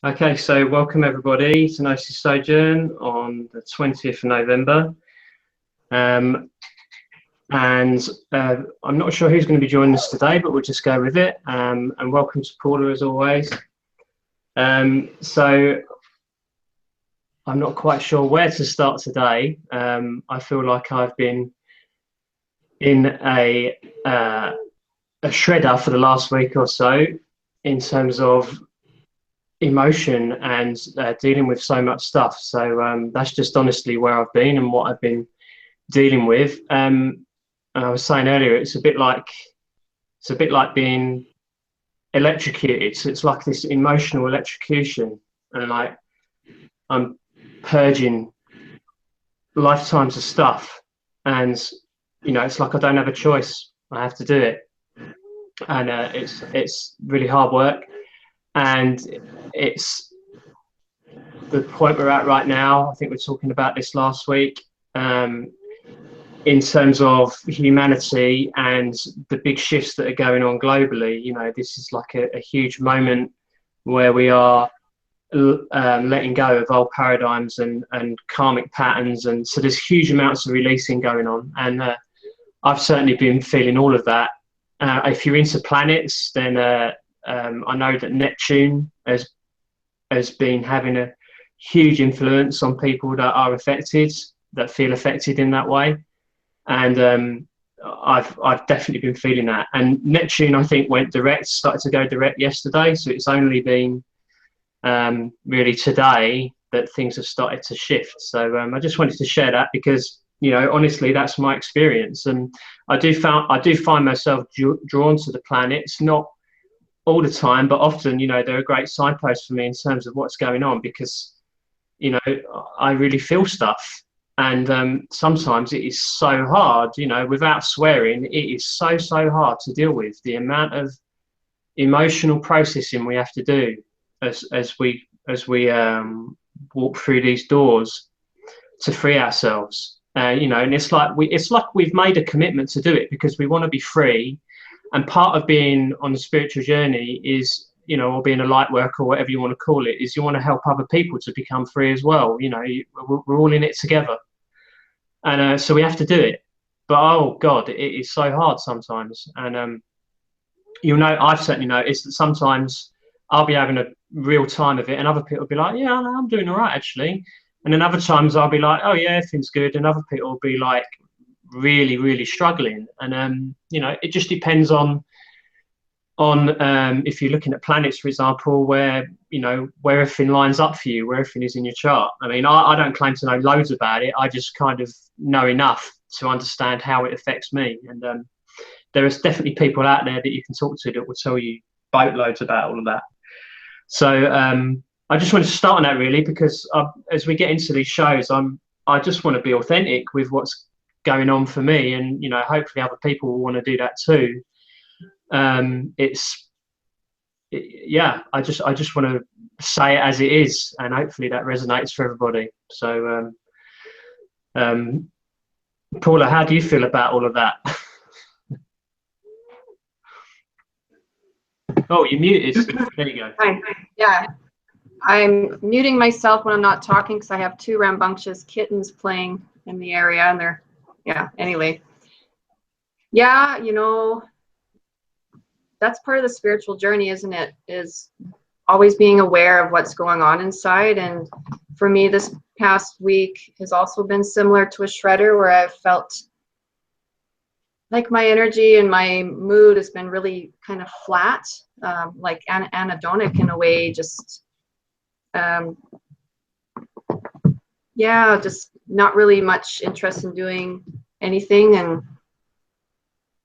Okay, so welcome everybody to Gnosis Sojourn on the 20th of November. I'm not sure who's going to be joining us today, but we'll just go with it. And welcome to Paula as always. So I'm not quite sure where to start today. I feel like I've been in a shredder for the last week or so in terms of emotion and dealing with so much stuff. So that's just honestly where I've been and what I've been dealing with. And I was saying earlier, it's a bit like being electrocuted. So it's like this emotional electrocution, and like I'm purging lifetimes of stuff, and it's like I don't have a choice. I have to do it, and it's really hard work. And it's the point we're at right now. I think we were talking about this last week, in terms of humanity and the big shifts that are going on globally. This is like a huge moment where we are letting go of old paradigms and karmic patterns. And so there's huge amounts of releasing going on. And I've certainly been feeling all of that. If you're into planets, then I know that Neptune has been having a huge influence on people that are affected, that feel affected in that way, and I've definitely been feeling that. And Neptune, I think, started to go direct yesterday, so it's only been really today that things have started to shift. So I just wanted to share that because honestly, that's my experience, and I do find myself drawn to the planets, not all the time, but often, they're a great signpost for me in terms of what's going on, because, I really feel stuff. And sometimes it is so hard, without swearing, it is so hard to deal with the amount of emotional processing we have to do as we walk through these doors to free ourselves. And it's like we've made a commitment to do it because we want to be free. And part of being on the spiritual journey is, or being a light worker, or whatever you want to call it, is you want to help other people to become free as well. We're all in it together. And so we have to do it. But, oh, God, it is so hard sometimes. And, I've certainly noticed that sometimes I'll be having a real time of it, and other people will be like, yeah, I'm doing all right, actually. And then other times I'll be like, oh, yeah, everything's good. And other people will be like, really struggling. And it just depends on if you're looking at planets, for example, where everything lines up for you, where everything is in your chart. I mean, I don't claim to know loads about it. I just kind of know enough to understand how it affects me. And there is definitely people out there that you can talk to that will tell you boatloads about all of that. So I just wanted to start on that, really, because as we get into these shows, I just want to be authentic with what's going on for me, and hopefully other people will want to do that too. I just want to say it as it is, and hopefully that resonates for everybody. So Paula, how do you feel about all of that? Oh, you're muted. There you go. Hi. Yeah, I'm muting myself when I'm not talking because I have two rambunctious kittens playing in the area, and they're anyway. Yeah, that's part of the spiritual journey, isn't it? Is always being aware of what's going on inside. And for me, this past week has also been similar to a shredder, where I've felt like my energy and my mood has been really kind of flat, like anhedonic in a way, just just not really much interest in doing anything,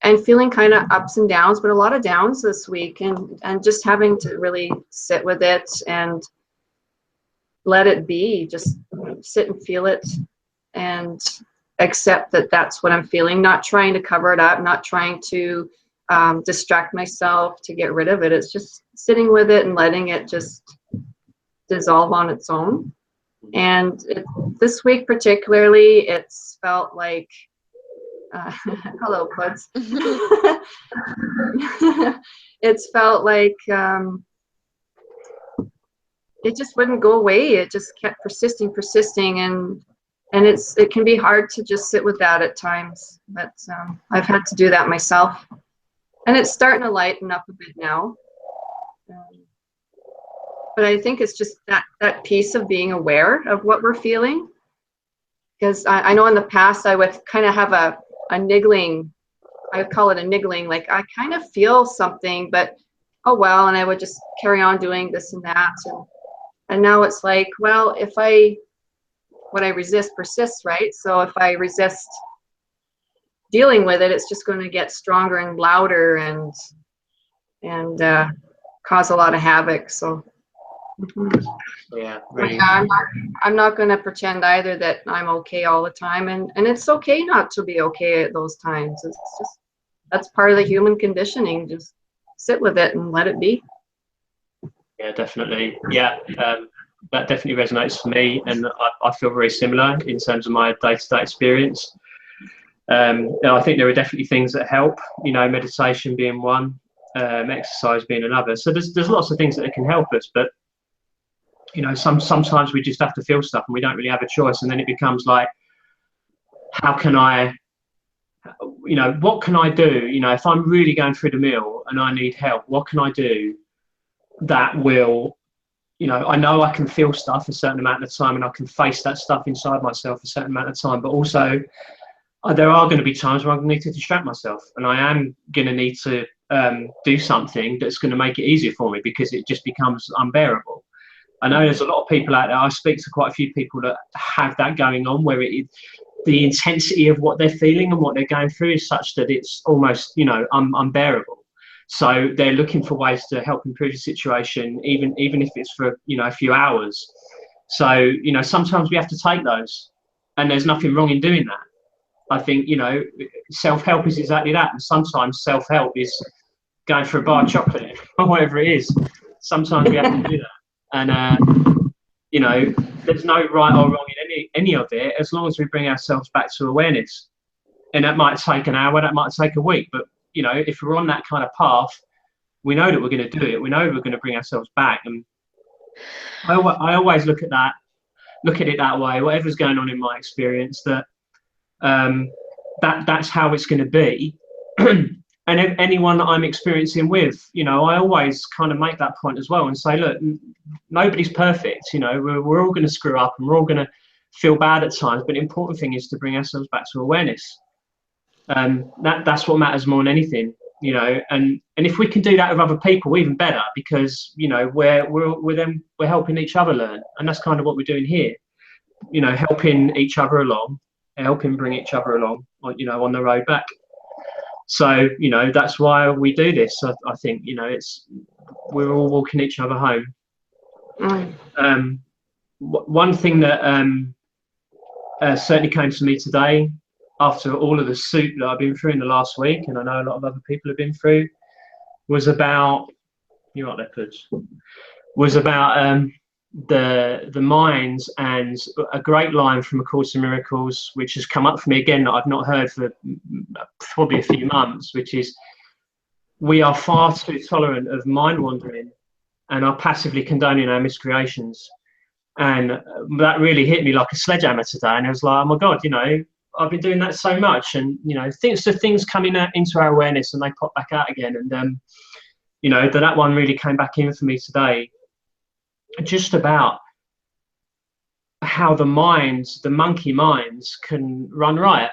and feeling kind of ups and downs, but a lot of downs this week, and just having to really sit with it and let it be, just sit and feel it and accept that that's what I'm feeling, not trying to cover it up, not trying to distract myself to get rid of it. It's just sitting with it and letting it just dissolve on its own. And this week particularly, it's felt like hello, Puds. It's felt like it just wouldn't go away. It just kept persisting, and it can be hard to just sit with that at times. But I've had to do that myself, and it's starting to lighten up a bit now. But I think it's just that piece of being aware of what we're feeling. Because I know in the past I would kind of have a niggling, I would call it a niggling, like I kind of feel something, but oh well, and I would just carry on doing this and that. And now it's like, well, what I resist persists, right? So if I resist dealing with it, it's just going to get stronger and louder and cause a lot of havoc. So Yeah, really. I'm not going to pretend either that I'm okay all the time, and it's okay not to be okay at those times. It's just, that's part of the human conditioning. Just sit with it and let it be. Yeah, definitely. Yeah, that definitely resonates for me, and I feel very similar in terms of my day-to-day experience. I think there are definitely things that help. You know, meditation being one, exercise being another. So there's lots of things that can help us, but you know, sometimes we just have to feel stuff, and we don't really have a choice. And then it becomes like, how can I? You know, what can I do? You know, if I'm really going through the mill and I need help, what can I do that will, you know I can feel stuff a certain amount of time, and I can face that stuff inside myself a certain amount of time, but also there are going to be times where I'm going to need to distract myself, and I am going to need to do something that's going to make it easier for me, because it just becomes unbearable. I know there's a lot of people out there. I speak to quite a few people that have that going on, where the intensity of what they're feeling and what they're going through is such that it's almost, you know, unbearable. So they're looking for ways to help improve the situation, even if it's for, you know, a few hours. So, you know, sometimes we have to take those, and there's nothing wrong in doing that. I think, you know, self-help is exactly that. And sometimes self-help is going for a bar of chocolate or whatever it is. Sometimes we have to do that. And, you know, there's no right or wrong in any of it, as long as we bring ourselves back to awareness. And that might take an hour, that might take a week. But, you know, if we're on that kind of path, we know that we're going to do it. We know we're going to bring ourselves back. And I always look at it that way. Whatever's going on in my experience, that's how it's going to be. And anyone that I'm experiencing with, you know, I always kind of make that point as well and say, look, nobody's perfect. You know, we're all going to screw up, and we're all going to feel bad at times. But the important thing is to bring ourselves back to awareness. That's what matters more than anything. You know, and if we can do that with other people, even better, because, you know, we're helping each other learn, and that's kind of what we're doing here. You know, helping each other along, helping bring each other along, you know, on the road back. So, you know, that's why we do this. I think, you know, we're all walking each other home. One thing that certainly came to me today, after all of the soup that I've been through in the last week, and I know a lot of other people have been through, was about the minds, and a great line from A Course in Miracles, which has come up for me again, that I've not heard for probably a few months, which is, we are far too tolerant of mind wandering and are passively condoning our miscreations. And that really hit me like a sledgehammer today. And I was like, oh my God, you know, I've been doing that so much. And, you know, things coming into our awareness and they pop back out again. And, you know, that one really came back in for me today, just about how the monkey minds can run riot.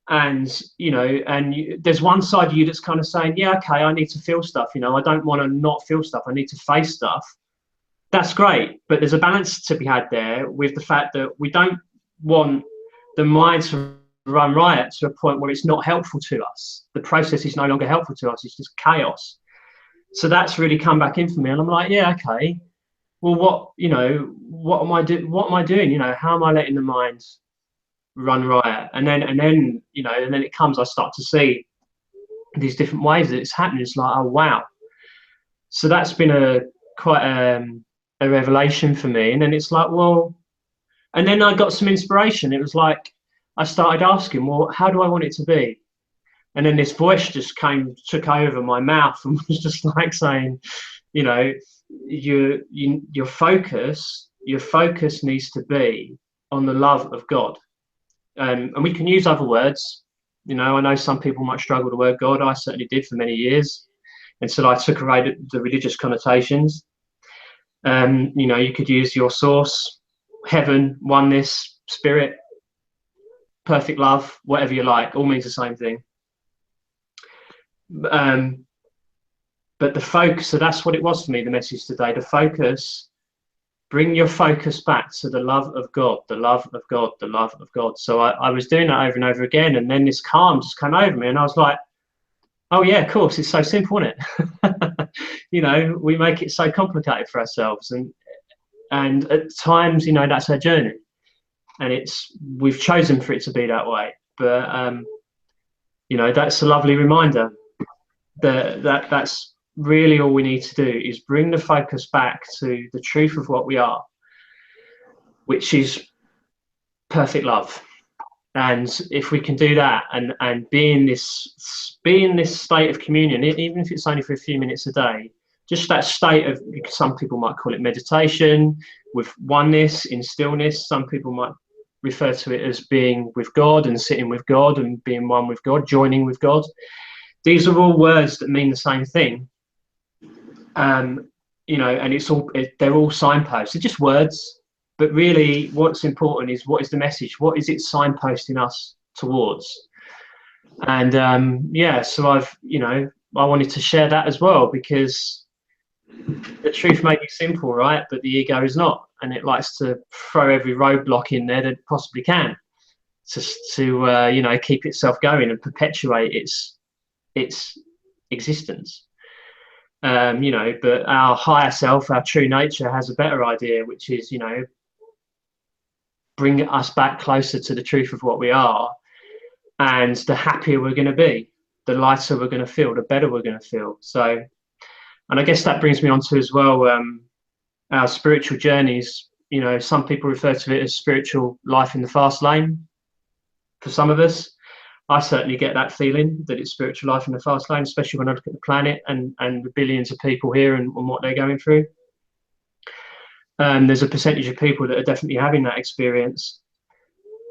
And, you know, there's one side of you that's kind of saying, yeah, okay, I need to feel stuff. You know, I don't want to not feel stuff. I need to face stuff. That's great. But there's a balance to be had there with the fact that we don't want the mind to run riot to a point where it's not helpful to us. The process is no longer helpful to us. It's just chaos. So that's really come back in for me. And I'm like, yeah, okay. Well, what am I doing? You know, how am I letting the mind run riot? And then, you know, and then it comes, I start to see these different ways that it's happening. It's like, oh, wow. So that's been quite a revelation for me. And then it's like, well, and then I got some inspiration. It was like, I started asking, well, how do I want it to be? And then this voice just took over my mouth and was just like saying, you know, your focus needs to be on the love of God. And we can use other words. You know, I know some people might struggle with the word God. I certainly did for many years until I took away the religious connotations. You know, you could use your source, heaven, oneness, spirit, perfect love, whatever you like. All means the same thing. But the focus, so that's what it was for me, the message today. The focus, bring your focus back to the love of God, the love of God, the love of God. So I was doing that over and over again, and then this calm just came over me, and I was like, oh yeah, of course, it's so simple, isn't it? You know, we make it so complicated for ourselves, and at times, you know, that's our journey, and we've chosen for it to be that way. But you know, that's a lovely reminder that's really all we need to do, is bring the focus back to the truth of what we are, which is perfect love. And if we can do that and be in this state of communion, even if it's only for a few minutes a day, just that state of, some people might call it meditation, with oneness in stillness. Some people might refer to it as being with God and sitting with God and being one with God, joining with God. These are all words that mean the same thing. You know, and they're all signposts. They're just words, but really what's important is, what is the message? What is it signposting us towards? And yeah, so I wanted to share that as well, because the truth may be simple, right? But the ego is not, and it likes to throw every roadblock in there that it possibly can to you know, keep itself going and perpetuate its existence. You know, but our higher self, our true nature, has a better idea, which is, you know, bring us back closer to the truth of what we are. And the happier we're going to be, the lighter we're going to feel, the better we're going to feel. So, and I guess that brings me on to as well, our spiritual journeys. You know, some people refer to it as spiritual life in the fast lane. For some of us, I certainly get that feeling that it's spiritual life in the fast lane, especially when I look at the planet and the billions of people here and what they're going through. There's a percentage of people that are definitely having that experience.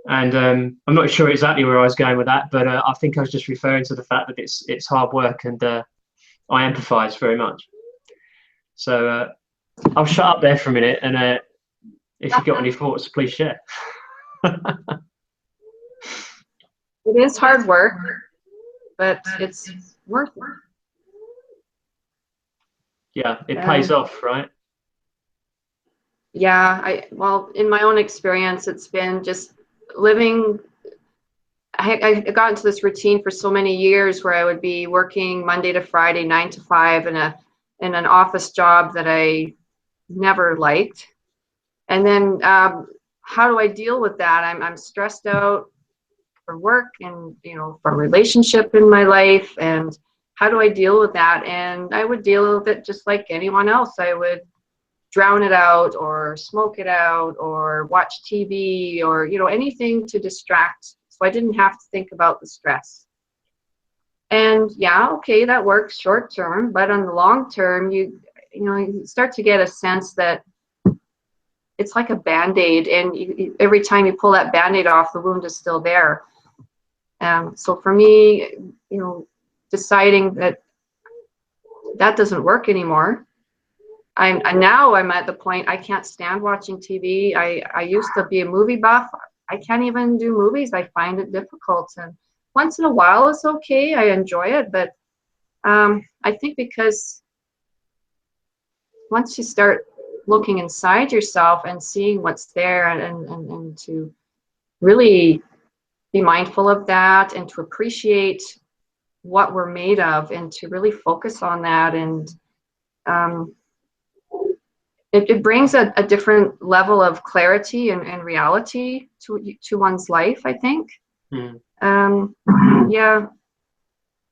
And I'm not sure exactly where I was going with that, but I think I was just referring to the fact that it's hard work, and I empathise very much. So I'll shut up there for a minute, and if you've got any thoughts, please share. It is hard work, but it's worth it. Yeah, it pays off, right? Yeah, well, in my own experience, it's been just living. I got into this routine for so many years where I would be working Monday to Friday, 9 to 5, in an office job that I never liked. And then how do I deal with that? I'm stressed out for work and, you know, for a relationship in my life, and how do I deal with that? And I would deal with it just like anyone else. I would drown it out, or smoke it out, or watch TV, or, you know, anything to distract, so I didn't have to think about the stress. And yeah, okay, that works short term, but on the long term, you start to get a sense that it's like a Band-Aid, and every time you pull that Band-Aid off, the wound is still there. So for me, you know, deciding that doesn't work anymore. Now I'm at the point I can't stand watching TV. I used to be a movie buff. I can't even do movies. I find it difficult. And once in a while it's okay. I enjoy it, but I think because once you start looking inside yourself and seeing what's there, and to really be mindful of that, and to appreciate what we're made of, and to really focus on that, and it brings a different level of clarity and reality to one's life, I think.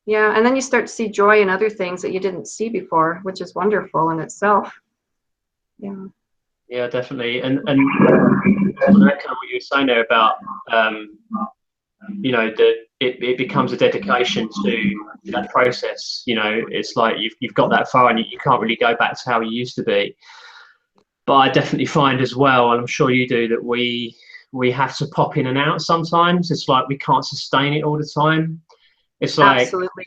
Yeah, and then you start to see joy in other things that you didn't see before, which is wonderful in itself. Yeah, definitely. And kind of what you were saying there about you know, it becomes a dedication to that process. You know, it's like you've got that far and you can't really go back to how you used to be. But I definitely find as well, and I'm sure you do, that we have to pop in and out sometimes. It's like we can't sustain it all the time. It's like, Absolutely.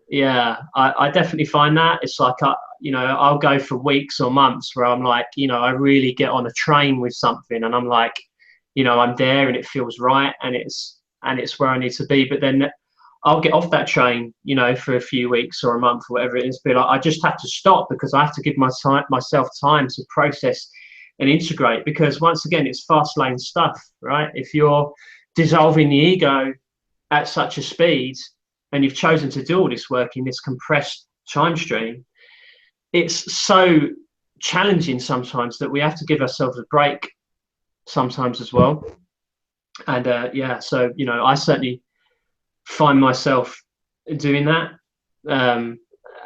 yeah, I definitely find that. It's like, you know, I'll go for weeks or months where I'm like, you know, I really get on a train with something and I'm like, you know, I'm there and it feels right and it's where I need to be. But then I'll get off that train, you know, for a few weeks or a month or whatever it is. But like, I just have to stop because I have to give myself time to process and integrate. Because once again, it's fast lane stuff, right? If you're dissolving the ego at such a speed and you've chosen to do all this work in this compressed time stream, it's so challenging sometimes that we have to give ourselves a break sometimes as well. And yeah, so, you know, I certainly find myself doing that. And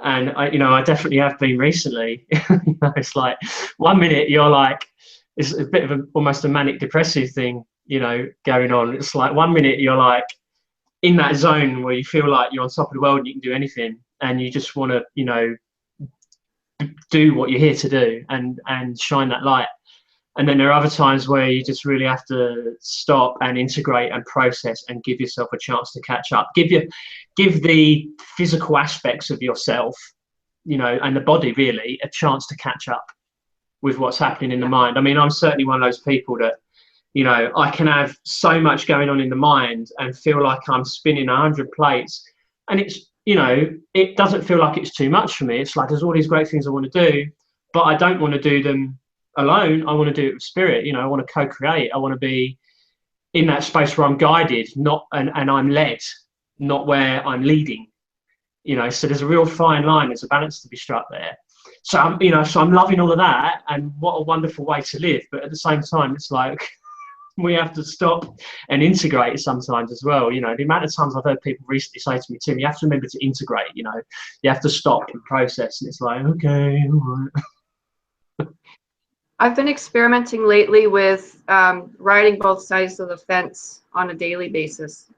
I, you know, I definitely have been recently. You know, it's like 1 minute you're like, it's a bit of almost a manic depressive thing, you know, going on. It's like 1 minute you're like in that zone where you feel like you're on top of the world and you can do anything and you just want to, you know, do what you're here to do and shine that light. And then there are other times where you just really have to stop and integrate and process and give yourself a chance to catch up. Give the physical aspects of yourself, you know, and the body really a chance to catch up with what's happening in the mind. I mean, I'm certainly one of those people that, you know, I can have so much going on in the mind and feel like I'm spinning 100 plates. And it's, you know, it doesn't feel like it's too much for me. It's like there's all these great things I want to do, but I don't want to do them alone. I want to do it with spirit. You know, I want to co-create. I want to be in that space where I'm guided, not and I'm led, not where I'm leading. You know, so there's a real fine line. There's a balance to be struck there. So I'm, you know, so I'm loving all of that, and what a wonderful way to live. But at the same time, it's like we have to stop and integrate sometimes as well. You know, the amount of times I've heard people recently say to me, Tim, you have to remember to integrate. You know, you have to stop and process. And it's like, okay, all right. I've been experimenting lately with riding both sides of the fence on a daily basis.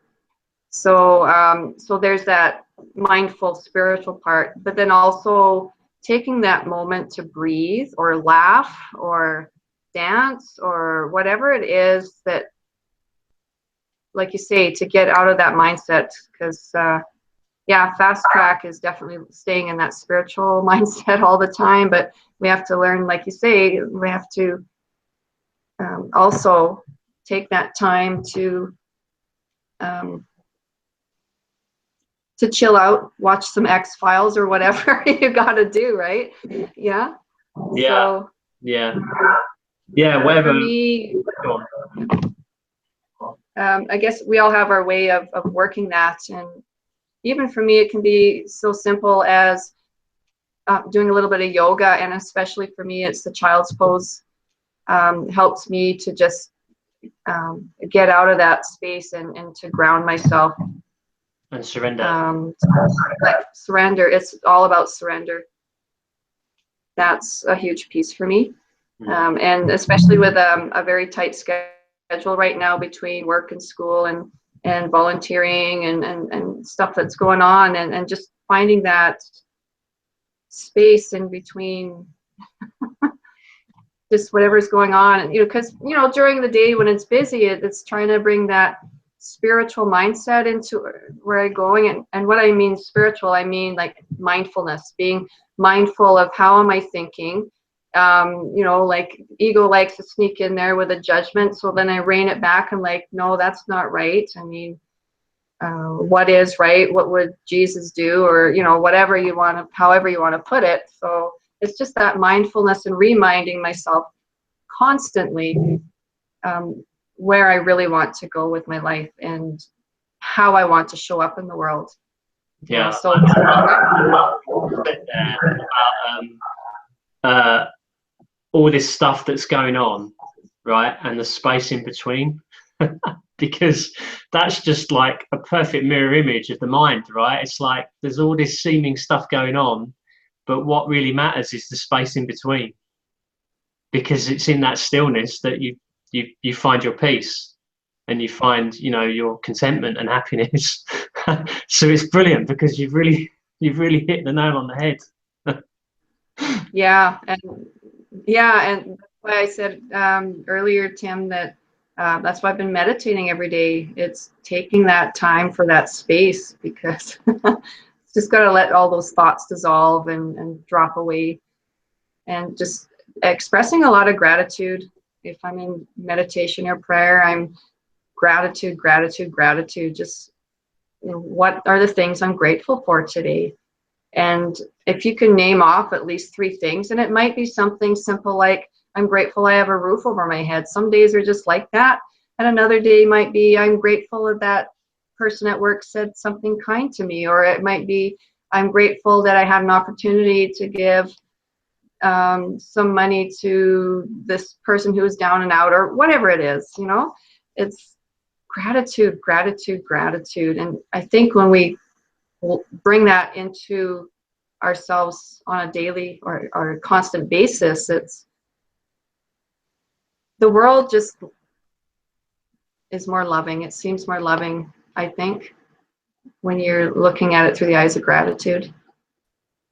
So, so there's that mindful spiritual part, but then also taking that moment to breathe or laugh or dance or whatever it is that, like you say, to get out of that mindset. Because yeah, fast track is definitely staying in that spiritual mindset all the time, but we have to learn, like you say, we have to also take that time to chill out, watch some X-Files or whatever you got to do, right? Yeah. Yeah. So, yeah. Yeah. Whatever. For me, I guess we all have our way of working that, and even for me, it can be so simple as doing a little bit of yoga, and especially for me, it's the child's pose. Helps me to just get out of that space and to ground myself. And surrender. Like surrender. It's all about surrender. That's a huge piece for me. And especially with a very tight schedule right now between work and school and volunteering and stuff that's going on, and just finding that space in between just whatever's going on. And, you know, because, you know, during the day when it's busy, it's trying to bring that spiritual mindset into where I'm going. And what I mean spiritual, I mean like mindfulness, being mindful of how am I thinking. You know, like ego likes to sneak in there with a judgment, so then I rein it back and like, no, that's not right. I mean, what is right? What would Jesus do? Or, you know, whatever you want to, however you want to put it. So it's just that mindfulness and reminding myself constantly where I really want to go with my life and how I want to show up in the world. Yeah. So all this stuff that's going on, right, and the space in between, because that's just like a perfect mirror image of the mind, right? It's like there's all this seeming stuff going on, but what really matters is the space in between, because it's in that stillness that you find your peace. and you find, you know, your contentment and happiness. So it's brilliant, because you've really hit the nail on the head. Yeah, and that's why I said earlier, Tim, that that's why I've been meditating every day. It's taking that time for that space, because it's just got to let all those thoughts dissolve and drop away, and just expressing a lot of gratitude. If I'm in meditation or prayer, I'm gratitude, gratitude, gratitude. Just, you know, what are the things I'm grateful for today? And if you can name off at least 3 things, and it might be something simple like, I'm grateful I have a roof over my head. Some days are just like that. And another day might be, I'm grateful that that person at work said something kind to me. Or it might be, I'm grateful that I had an opportunity to give some money to this person who is down and out, or whatever it is, you know. It's gratitude, gratitude, gratitude. And I think when we bring that into ourselves on a daily or a constant basis, it's, the world just is more loving. It seems more loving, I think, when you're looking at it through the eyes of gratitude.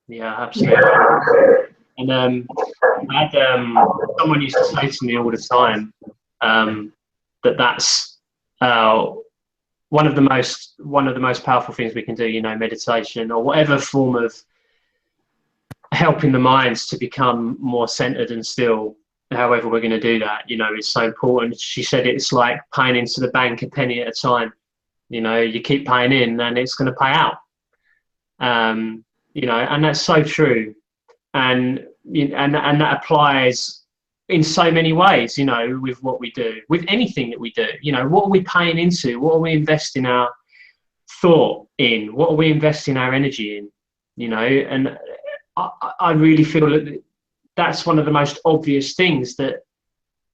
Yeah, absolutely. And I had someone used to say to me all the time that that's one of the most powerful things we can do, you know, meditation or whatever form of helping the minds to become more centered and still, however we're going to do that, you know, is so important. She said it's like paying into the bank a penny at a time. You know, you keep paying in and it's going to pay out. You know, and that's so true. And that applies in so many ways, you know, with what we do, with anything that we do. You know, what are we paying into? What are we investing our thought in? What are we investing our energy in? You know, and I really feel that that's one of the most obvious things that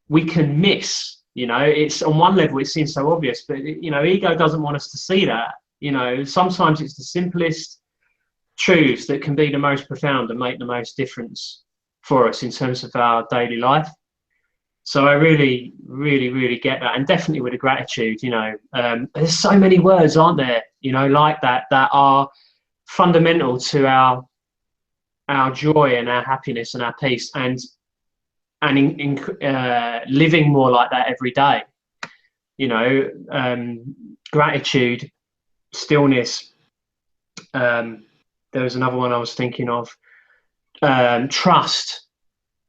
we can miss. You know, it's on one level it seems so obvious, but you know, ego doesn't want us to see that. You know, sometimes it's the simplest truths that can be the most profound and make the most difference for us in terms of our daily life. So I really, really, really get that, and definitely with the gratitude. You know, there's so many words, aren't there? You know, like that are fundamental to our joy and our happiness and our peace, and living more like that every day. You know, gratitude, stillness. There was another one I was thinking of. Trust,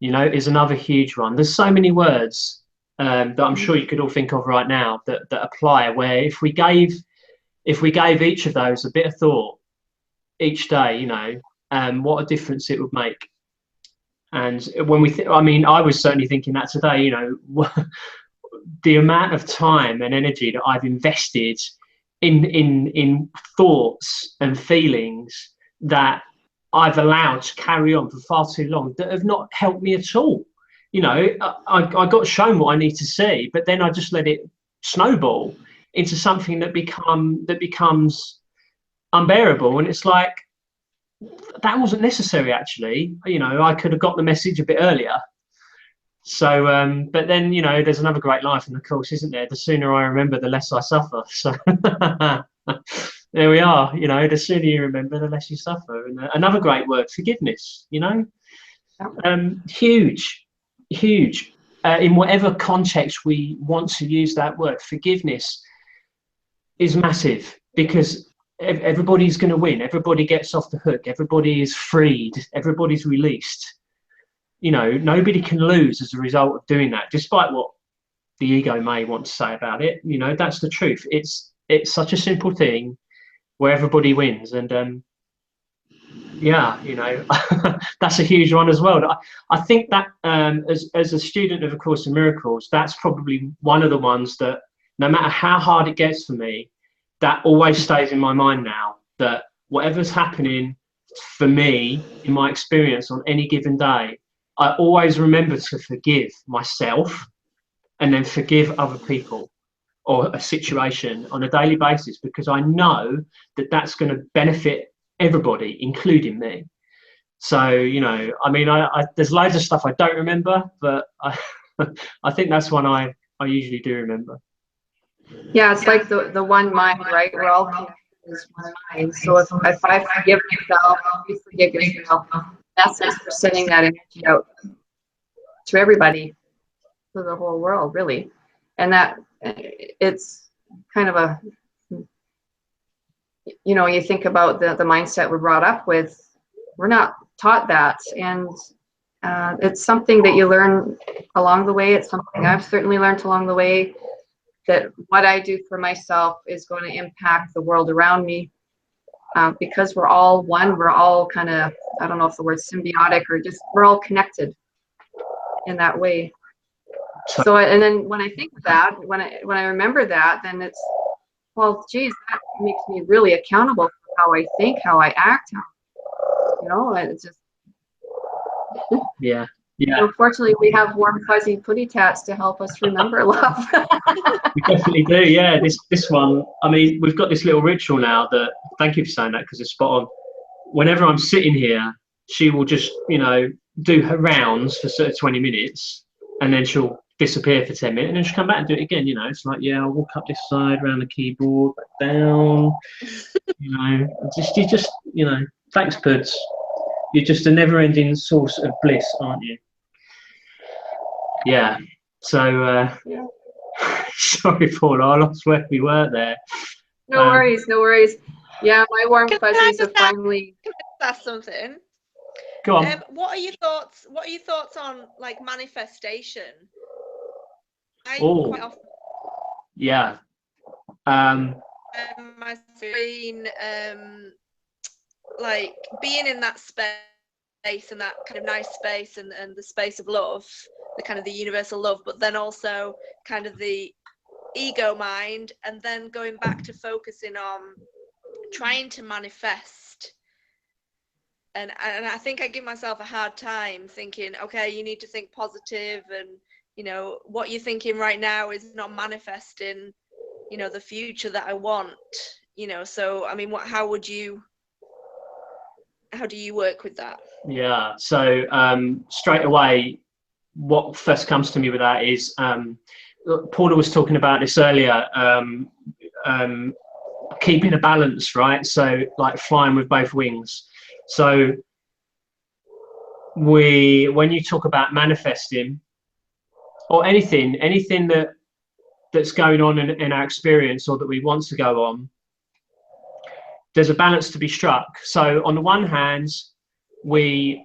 you know, is another huge one. There's so many words that I'm sure you could all think of right now that apply, where if we gave each of those a bit of thought each day, you know, what a difference it would make. And when I mean, I was certainly thinking that today, you know, the amount of time and energy that I've invested in thoughts and feelings that I've allowed to carry on for far too long, that have not helped me at all. You know, I got shown what I need to see, but then I just let it snowball into something that becomes unbearable. And it's like, that wasn't necessary, actually. You know, I could have got the message a bit earlier. So, but then, you know, there's another great life in the course, isn't there? The sooner I remember, the less I suffer. So there we are. You know, the sooner you remember, the less you suffer. And another great word, forgiveness. You know, huge. In whatever context we want to use that word, forgiveness is massive, because everybody's going to win. Everybody gets off the hook. Everybody is freed. Everybody's released. You know, nobody can lose as a result of doing that, despite what the ego may want to say about it. You know, that's the truth. It's such a simple thing where everybody wins. And yeah, you know, that's a huge one as well. I think that as a student of A Course in Miracles, that's probably one of the ones that, no matter how hard it gets for me, that always stays in my mind now, that whatever's happening for me in my experience on any given day, I always remember to forgive myself and then forgive other people or a situation on a daily basis, because I know that that's going to benefit everybody, including me. So, you know, I mean, there's loads of stuff I don't remember, but I think that's one I usually do remember. Yeah, it's like the one mind, right? We're all connected as one mind. So if I forgive myself, you forgive yourself. That's just for sending that energy out to everybody, to the whole world, really. And that it's kind of a, you think about the mindset we're brought up with. We're not taught that, and it's something that you learn along the way. It's something I've certainly learned along the way, that what I do for myself is going to impact the world around me, because we're all one. We're all kind of, I don't know if the word's symbiotic, or just we're all connected in that way. So, and then when I think of that, when I remember that, then it's, well, geez, that makes me really accountable for how I think, how I act, it's just, Yeah. unfortunately, we have warm, fuzzy putty tats to help us remember love. We definitely do. Yeah. This one. I mean, we've got this little ritual now that. Thank you for saying that, because it's spot on. Whenever I'm sitting here, she will just, do her rounds for sort of 20 minutes, and then she'll disappear for 10 minutes, and then she'll come back and do it again. It's like, yeah, I'll walk up this side, around the keyboard, back down. You just, thanks, Puds. You're just a never-ending source of bliss, aren't you? Yeah. So, sorry, Paul, I lost where we were there. No worries, no worries. Yeah, my warm fuzzies have finally. Can I ask something? Go on. What are your thoughts? What are your thoughts on like manifestation? Oh, quite often, yeah. my screen, like being in that space and that kind of nice space and the space of love, the kind of the universal love, but then also kind of the ego mind, and then going back to focusing on trying to manifest. And I think I give myself a hard time thinking, okay, you need to think positive, and what you're thinking right now is not manifesting the future that I want. So I mean, how do you work with that? Yeah. So straight away, what first comes to me with that is, Paula was talking about this earlier, keeping a balance, right? So like flying with both wings. So when you talk about manifesting or anything that's going on in our experience, or that we want to go on, there's a balance to be struck. So on the one hand, we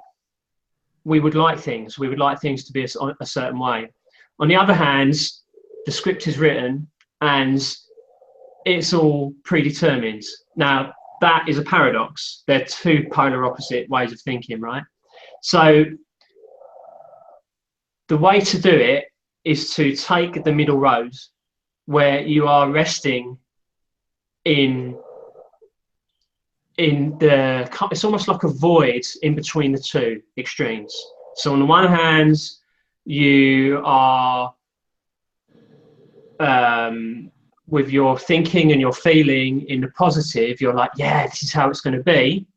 would like things to be a certain way. On the other hand, the script is written and it's all predetermined. Now, that is a paradox. They're two polar opposite ways of thinking, right? So the way to do it is to take the middle road, where you are resting in it's almost like a void in between the two extremes. So on the one hand, you are with your thinking and your feeling in the positive, you're like, yeah, this is how it's going to be.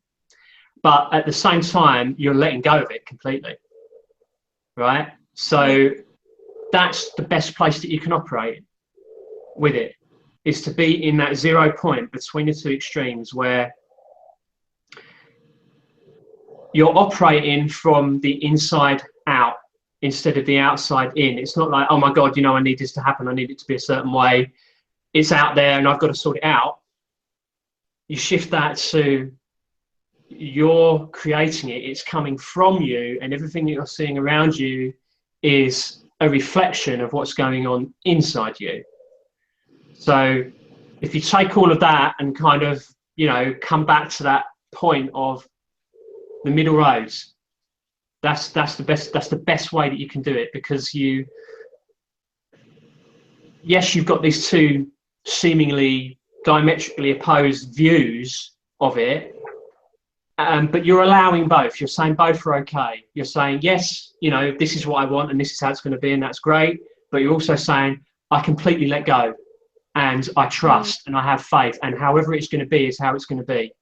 But at the same time, you're letting go of it completely, right? So that's the best place that you can operate with it, is to be in that 0 point between the two extremes, where you're operating from the inside out instead of the outside in. It's not like, oh my God, I need this to happen. I need it to be a certain way. It's out there and I've got to sort it out. You shift that to you're creating it. It's coming from you, and everything that you're seeing around you is a reflection of what's going on inside you. So if you take all of that and kind of, come back to that point of the middle road, that's the best way that you can do it, because you've got these two seemingly diametrically opposed views of it, but you're allowing both. You're saying both are okay. You're saying, yes, this is what I want and this is how it's going to be, and that's great. But you're also saying, I completely let go and I trust and I have faith, and however it's going to be is how it's going to be.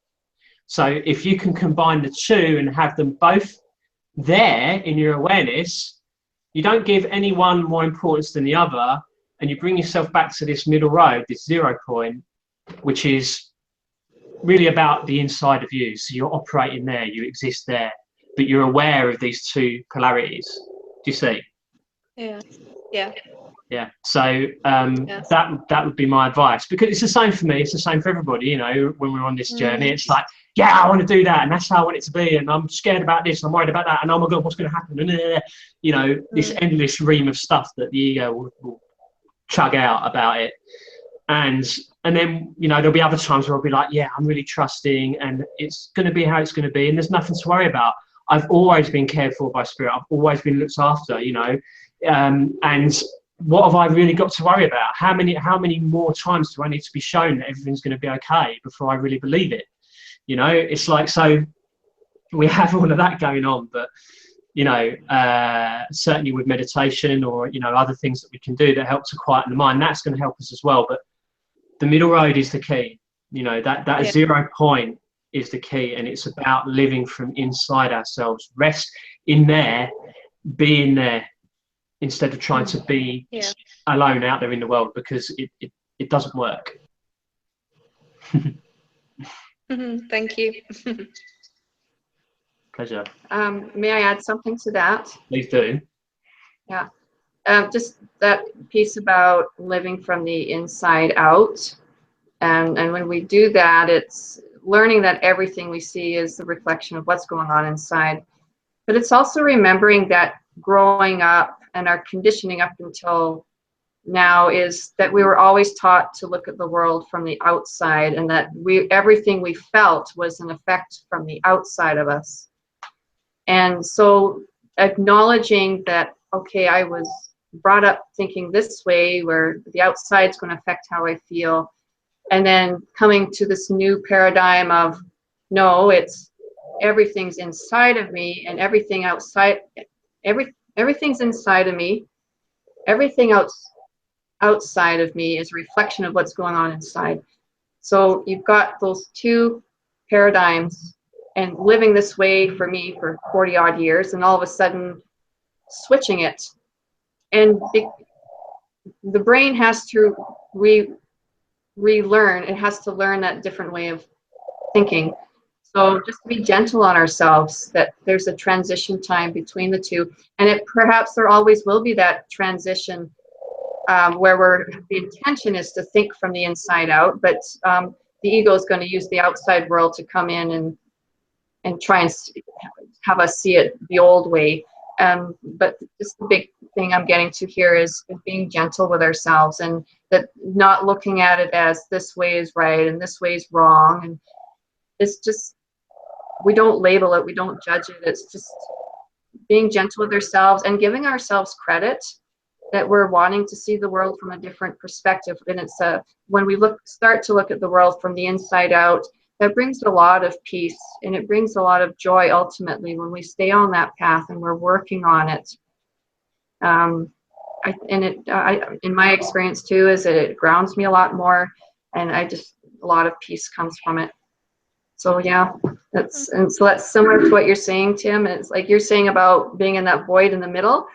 So if you can combine the two and have them both there in your awareness, you don't give any one more importance than the other, and you bring yourself back to this middle road, this 0 point, which is really about the inside of you. So you're operating there, you exist there, but you're aware of these two polarities. Do you see? Yeah. Yeah. Yeah. So that would be my advice, because it's the same for me. It's the same for everybody. You know, when we're on this journey, it's like, yeah, I want to do that, and that's how I want it to be, and I'm scared about this, and I'm worried about that, and oh my God, what's going to happen? And you know, this endless ream of stuff that the ego will chug out about it. And then, you know, there'll be other times where I'll be like, yeah, I'm really trusting, and it's going to be how it's going to be, and there's nothing to worry about. I've always been cared for by Spirit. I've always been looked after, you know. And what have I really got to worry about? How many more times do I need to be shown that everything's going to be okay before I really believe it? You know, it's like, so we have all of that going on, but, you know, certainly with meditation or, you know, other things that we can do that help to quieten the mind, that's going to help us as well. But the middle road is the key. You know, that 0 point is the key, and it's about living from inside ourselves. Rest in there, being there, instead of trying to be alone out there in the world, because it doesn't work. Thank you. Pleasure. May I add something to that? Please do. Yeah. Just that piece about living from the inside out. And when we do that, it's learning that everything we see is the reflection of what's going on inside. But it's also remembering that growing up and our conditioning up until now is that we were always taught to look at the world from the outside, and that everything we felt was an effect from the outside of us. And so acknowledging that, okay, I was brought up thinking this way, where the outside's going to affect how I feel, and then coming to this new paradigm of, no, it's everything's inside of me, and everything outside, everything's inside of me. Everything outside of me is a reflection of what's going on inside. So you've got those two paradigms, and living this way for me for 40 odd years, and all of a sudden switching it. And the brain has to relearn, it has to learn that different way of thinking. So just to be gentle on ourselves, that there's a transition time between the two. And perhaps there always will be that transition where the intention is to think from the inside out, but the ego is going to use the outside world to come in and try and have us see it the old way. But just the big thing I'm getting to here is being gentle with ourselves, and that not looking at it as this way is right and this way is wrong. And it's just, we don't label it, we don't judge it. It's just being gentle with ourselves and giving ourselves credit that we're wanting to see the world from a different perspective. And it's when we start to look at the world from the inside out, that brings a lot of peace, and it brings a lot of joy ultimately when we stay on that path and we're working on it. In my experience too, is that it grounds me a lot more, and a lot of peace comes from it. So yeah, that's similar to what you're saying, Tim. It's like you're saying about being in that void in the middle,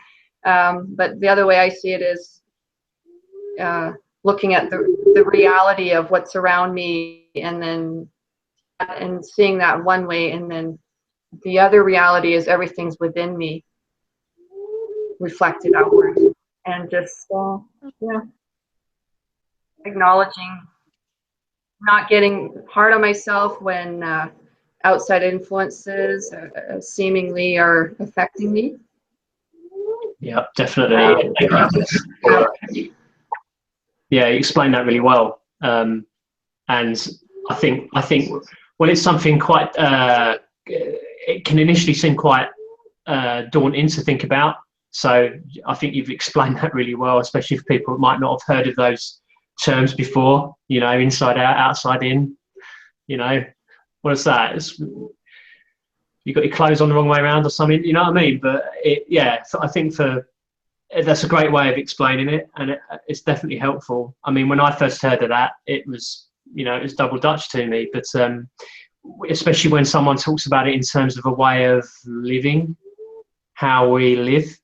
but the other way I see it is looking at the reality of what's around me, and seeing that one way, and then the other reality is everything's within me, reflected outward, and just acknowledging, not getting hard on myself when outside influences seemingly are affecting me. Yeah, definitely. Yeah, you explained that really well, and I think well, it's something quite. It can initially seem quite daunting to think about. So I think you've explained that really well, especially for people who might not have heard of those terms before. You know, inside out, outside in. You know, what's that? You got your clothes on the wrong way around or something. You know what I mean? But I think that's a great way of explaining it, and it's definitely helpful. I mean, when I first heard of that, it was double Dutch to me, but especially when someone talks about it in terms of a way of living, how we live,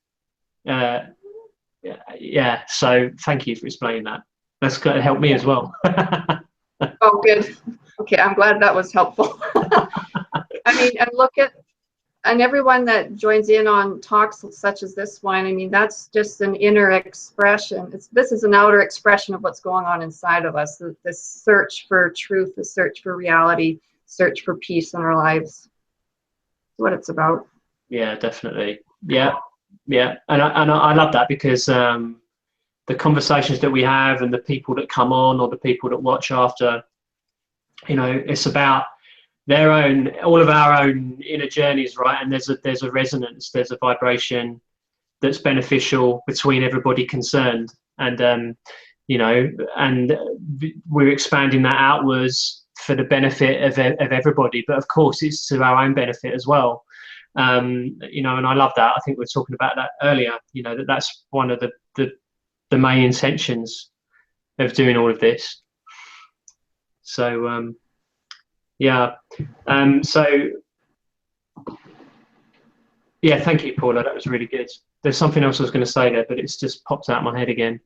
yeah. So thank you for explaining that. That's going to help me as well. Oh, good. Okay, I'm glad that was helpful. I mean, and everyone that joins in on talks such as this one, I mean, that's just an inner expression. This is an outer expression of what's going on inside of us. This search for truth, the search for reality, search for peace in our lives. That's what it's about. Yeah, definitely. Yeah, yeah. And I love that, because the conversations that we have and the people that come on, or the people that watch after, it's about all of our own inner journeys, right? And there's a resonance, there's a vibration that's beneficial between everybody concerned, and and we're expanding that outwards for the benefit of everybody. But of course, it's to our own benefit as well. And I love that. I think we were talking about that earlier. That's one of the main intentions of doing all of this. So yeah. So yeah, thank you, Paula. That was really good. There's something else I was going to say there, but it's just popped out of my head again.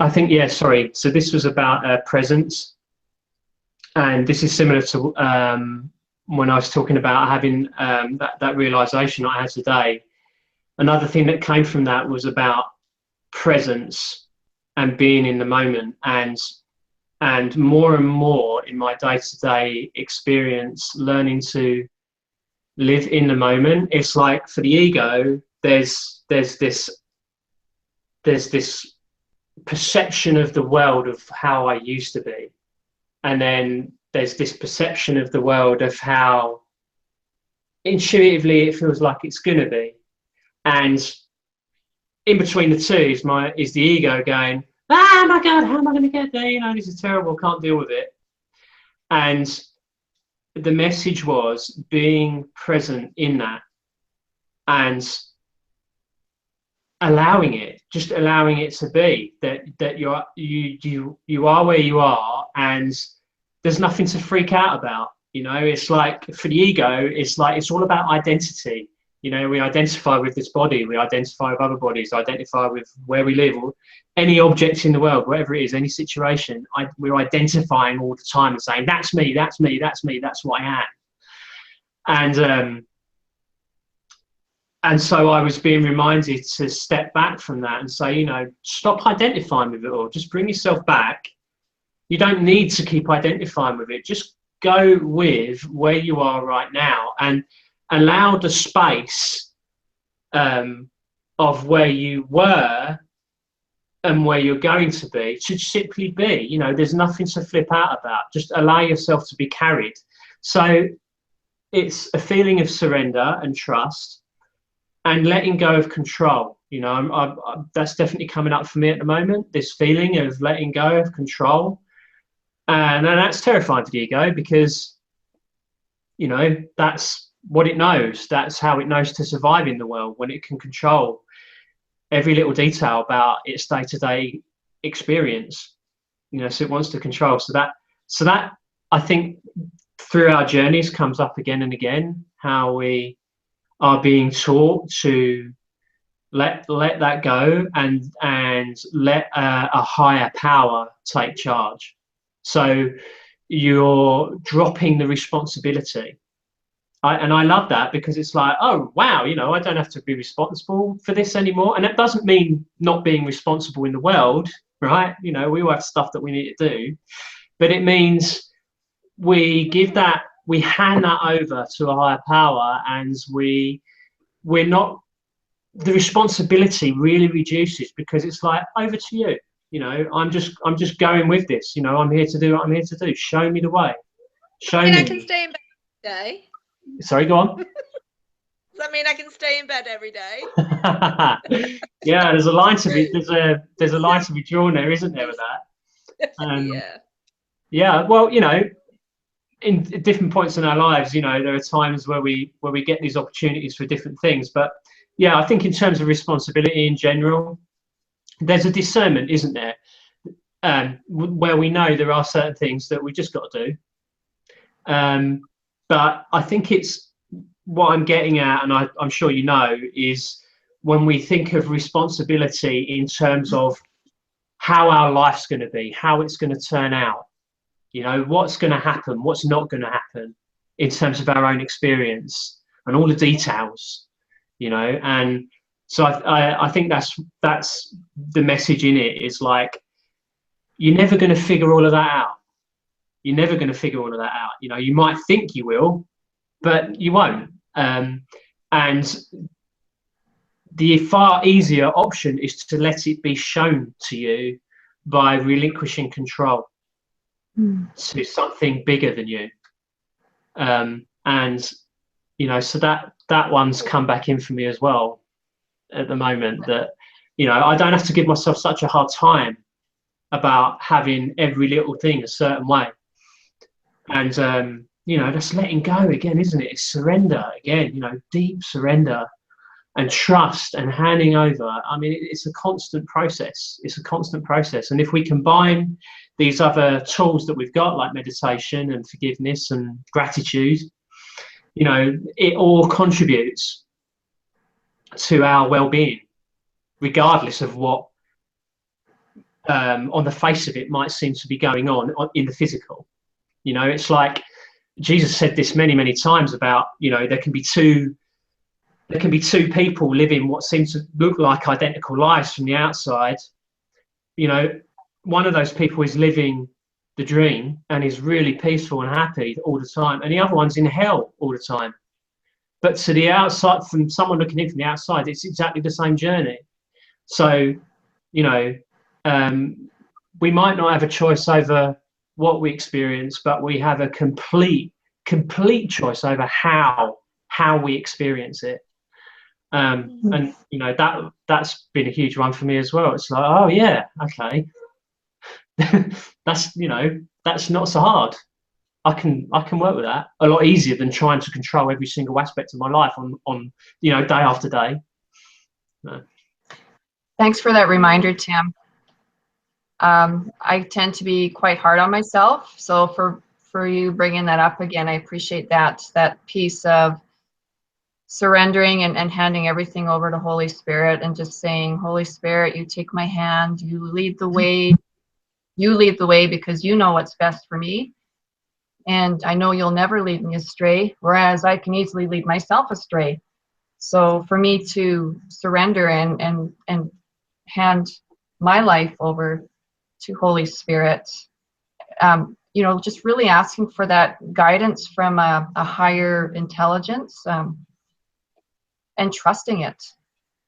I think, yeah, sorry. So this was about presence, and this is similar to when I was talking about having that realization I had today. Another thing that came from that was about presence and being in the moment, and more and more in my day-to-day experience, learning to live in the moment. It's like, for the ego, there's this perception of the world of how I used to be, and then there's this perception of the world of how intuitively it feels like it's going to be. And in between the two is the ego going, oh my God, how am I going to get there? This is terrible, can't deal with it. And the message was being present in that, and allowing it to be, that you are where you are, and there's nothing to freak out about. It's like, for the ego, it's like, it's all about identity. We identify with this body, we identify with other bodies, identify with where we live, or any object in the world, whatever it is, any situation. We're identifying all the time and saying, that's me, that's me, that's me, that's what I am. And so I was being reminded to step back from that and say, stop identifying with it all. Just bring yourself back. You don't need to keep identifying with it. Just go with where you are right now, and allow the space of where you were and where you're going to be to simply be. There's nothing to flip out about. Just allow yourself to be carried. So it's a feeling of surrender and trust, and letting go of control. That's definitely coming up for me at the moment, this feeling of letting go of control. And that's terrifying to the ego, because that's what it knows. That's how it knows to survive in the world, when it can control every little detail about its day-to-day experience. So it wants to control. So that I think through our journeys comes up again and again, how we are being taught to let that go, and let a higher power take charge. So you're dropping the responsibility. And I love that, because it's like, oh wow, I don't have to be responsible for this anymore. And that doesn't mean not being responsible in the world, right? We all have stuff that we need to do, but it means we hand that over to a higher power, and we're not, the responsibility really reduces, because it's like, over to you. I'm just going with this. I'm here to do what I'm here to do. Show me the way. Show me. I can stay in bed every day. Sorry, go on. Does that mean I can stay in bed every day? Yeah, there's a line to be there's a line to be drawn there, isn't there, with that? Yeah. Yeah. Well, in different points in our lives, there are times where we get these opportunities for different things. But yeah, I think in terms of responsibility in general, there's a discernment, isn't there? Where we know there are certain things that we just got to do. but I think it's what I'm getting at, and I'm sure you know, is when we think of responsibility in terms of how our life's going to be, how it's going to turn out, you know, what's going to happen, what's not going to happen in terms of our own experience and all the details, you know. And so I think that's the message in it, is like, you're never going to figure all of that out. You're never going to figure all of that out. You know, you might think you will, but you won't. And the far easier option is to let it be shown to you by relinquishing control to something bigger than you. And, you know, so that one's come back in for me as well at the moment, that, you know, I don't have to give myself such a hard time about having every little thing a certain way. And, you know, just letting go again, isn't it? It's surrender again, you know, deep surrender and trust and handing over. I mean, it's a constant process. It's a constant process. And if we combine these other tools that we've got, like meditation and forgiveness and gratitude, you know, it all contributes to our well-being, regardless of what on the face of it might seem to be going on in the physical. You know, it's like Jesus said this many, many times about, you know, there can be two people living what seems to look like identical lives from the outside. You know, one of those people is living the dream and is really peaceful and happy all the time, and the other one's in hell all the time. But to the outside, from someone looking in from the outside, it's exactly the same journey. So, you know, we might not have a choice over what we experience, but we have a complete choice over how we experience it. And you know, that's been a huge one for me as well. It's like, oh yeah, okay, that's, you know, that's not so hard. I can work with that a lot easier than trying to control every single aspect of my life on you know, day after day. No. Thanks for that reminder, Tim. I tend to be quite hard on myself, so for you bringing that up again, I appreciate that piece of surrendering and handing everything over to Holy Spirit and just saying, Holy Spirit, you take my hand, you lead the way because you know what's best for me, and I know you'll never lead me astray, whereas I can easily lead myself astray. So for me to surrender and hand my life over to Holy Spirit, you know, just really asking for that guidance from a higher intelligence, and trusting it.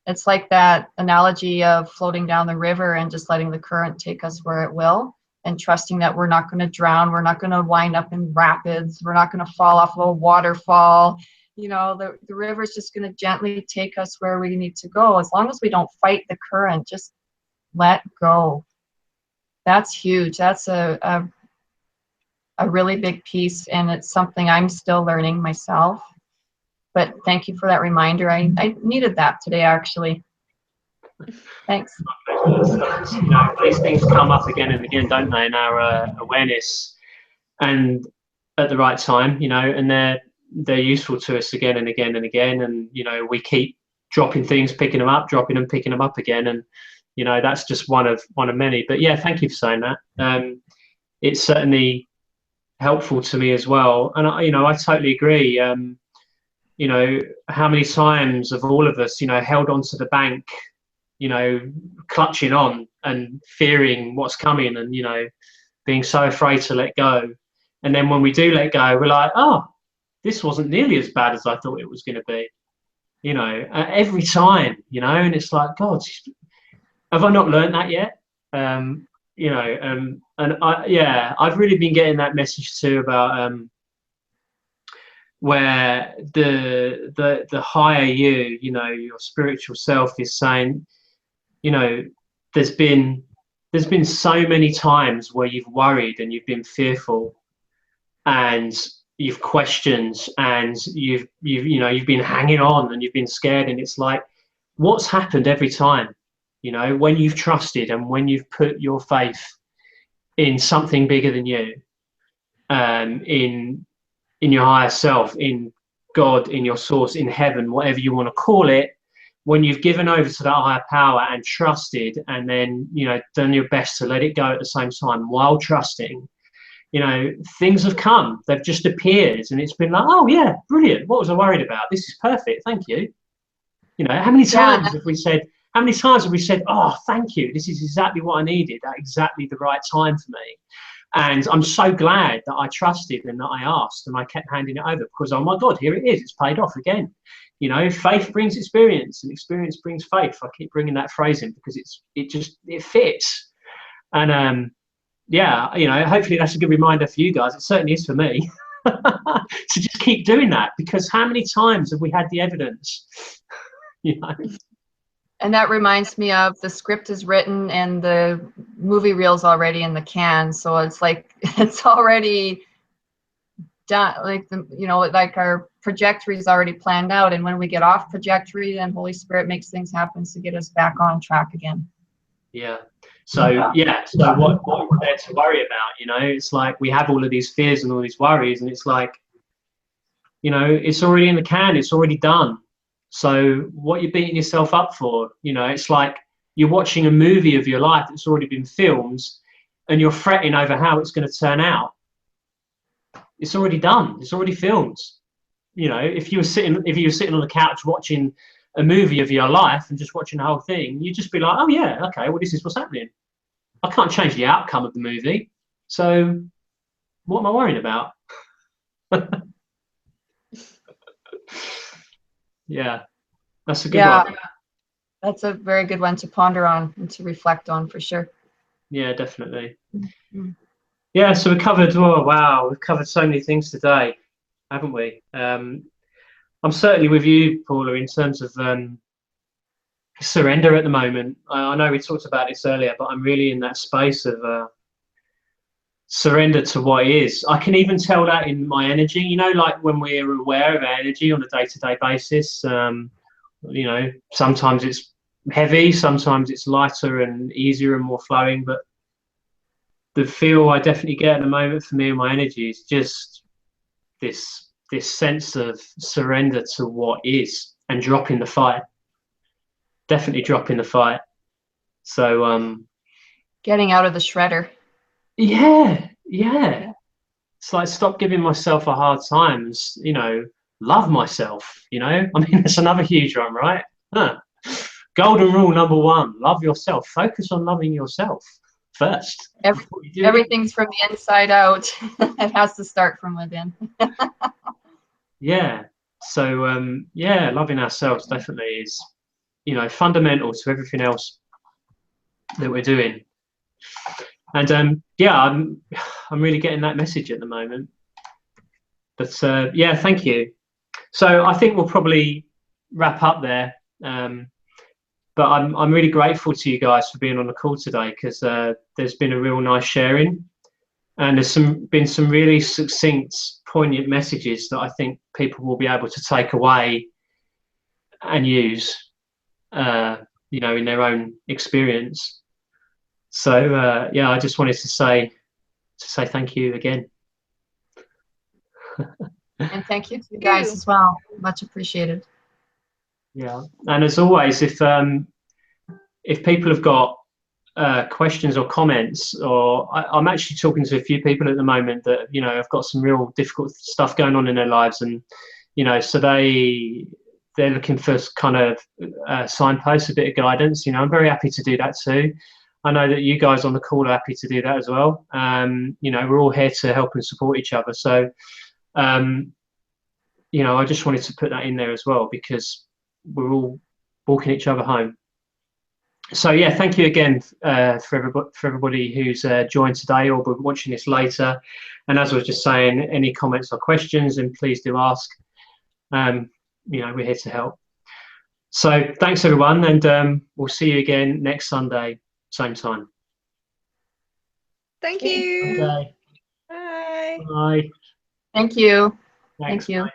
It's like that analogy of floating down the river and just letting the current take us where it will, and trusting that we're not going to drown, we're not going to wind up in rapids, we're not going to fall off of a waterfall. You know, the river's just going to gently take us where we need to go. As long as we don't fight the current, just let go. That's huge. That's a really big piece, and it's something I'm still learning myself. But thank you for that reminder. I needed that today, actually. Thanks. You know, these things come up again and again, don't they, in our awareness, and at the right time, you know, and they're useful to us again and again and again. And, you know, we keep dropping things, picking them up, dropping them, picking them up again. And, you know, that's just one of many. But yeah, thank you for saying that. It's certainly helpful to me as well. And you know, I totally agree. You know, how many times have all of us, you know, held onto the bank, you know, clutching on and fearing what's coming, and, you know, being so afraid to let go. And then when we do let go, we're like, oh, this wasn't nearly as bad as I thought it was going to be, you know, every time, you know. And it's like, God, have I not learned that yet? You know, and I've really been getting that message too about where the higher you know, your spiritual self is saying, you know, there's been so many times where you've worried and you've been fearful and you've questioned and you've been hanging on and you've been scared. And it's like, what's happened every time, you know, when you've trusted and when you've put your faith in something bigger than you, in your higher self, in God, in your source, in heaven, whatever you want to call it, when you've given over to that higher power and trusted, and then, you know, done your best to let it go at the same time while trusting, you know, things have come, they've just appeared, and it's been like, oh yeah, brilliant, what was I worried about? This is perfect, thank you. You know, how many times have we said, oh, thank you, this is exactly what I needed at exactly the right time for me. And I'm so glad that I trusted and that I asked and I kept handing it over, because, oh my God, here it is. It's paid off again. You know, faith brings experience and experience brings faith. I keep bringing that phrase in because it fits. And yeah, you know, hopefully that's a good reminder for you guys. It certainly is for me to just keep doing that, because how many times have we had the evidence? You know? And that reminds me of the script is written and the movie reel's already in the can. So it's like, it's already done. Like, you know, like our trajectory is already planned out. And when we get off trajectory, then Holy Spirit makes things happen to get us back on track again. Yeah. So what is there to worry about? You know, it's like we have all of these fears and all these worries, and it's like, you know, it's already in the can, it's already done. So what are you beating yourself up for? You know, it's like you're watching a movie of your life that's already been filmed, and you're fretting over how it's going to turn out. It's already done. It's already filmed. You know, if you were sitting on the couch watching a movie of your life and just watching the whole thing, you'd just be like, oh yeah, okay, well, this is what's happening. I can't change the outcome of the movie, so what am I worrying about? Yeah, that's a good one. That's a very good one to ponder on and to reflect on, for sure. Yeah, definitely. Yeah, so we covered, oh wow, we've covered so many things today, haven't we? I'm certainly with you, Paula, in terms of surrender at the moment. I know we talked about this earlier, but I'm really in that space of surrender to what is. I can even tell that in my energy, you know, like when we're aware of our energy on a day-to-day basis, you know, sometimes it's heavy, sometimes it's lighter and easier and more flowing, but the feel I definitely get at the moment for me and my energy is just this sense of surrender to what is and dropping the fight. Definitely dropping the fight. So getting out of the shredder. Yeah. It's like, stop giving myself a hard time, you know, love myself, you know? I mean, that's another huge one, right? Golden rule number 1, love yourself. Focus on loving yourself first. Everything's from the inside out. It has to start from within. Yeah. So, yeah, loving ourselves definitely is, you know, fundamental to everything else that we're doing. And yeah, I'm really getting that message at the moment. But yeah, thank you. So I think we'll probably wrap up there. But I'm really grateful to you guys for being on the call today, because there's been a real nice sharing, and there's been some really succinct, poignant messages that I think people will be able to take away and use, you know, in their own experience. So yeah, I just wanted to say thank you again. And thank you to you guys as well. Much appreciated. Yeah, and as always, if people have got questions or comments, or I'm actually talking to a few people at the moment that, you know, have got some real difficult stuff going on in their lives, and, you know, so they're looking for kind of signposts, a bit of guidance. You know, I'm very happy to do that too. I know that you guys on the call are happy to do that as well. You know, we're all here to help and support each other. So, you know, I just wanted to put that in there as well, because we're all walking each other home. So yeah, thank you again for everybody who's joined today or been watching this later. And as I was just saying, any comments or questions, and please do ask. You know, we're here to help. So thanks everyone, and we'll see you again next Sunday, same time. Thank you. Okay. Bye. Bye. Thank you. Thanks. Thank you. Bye.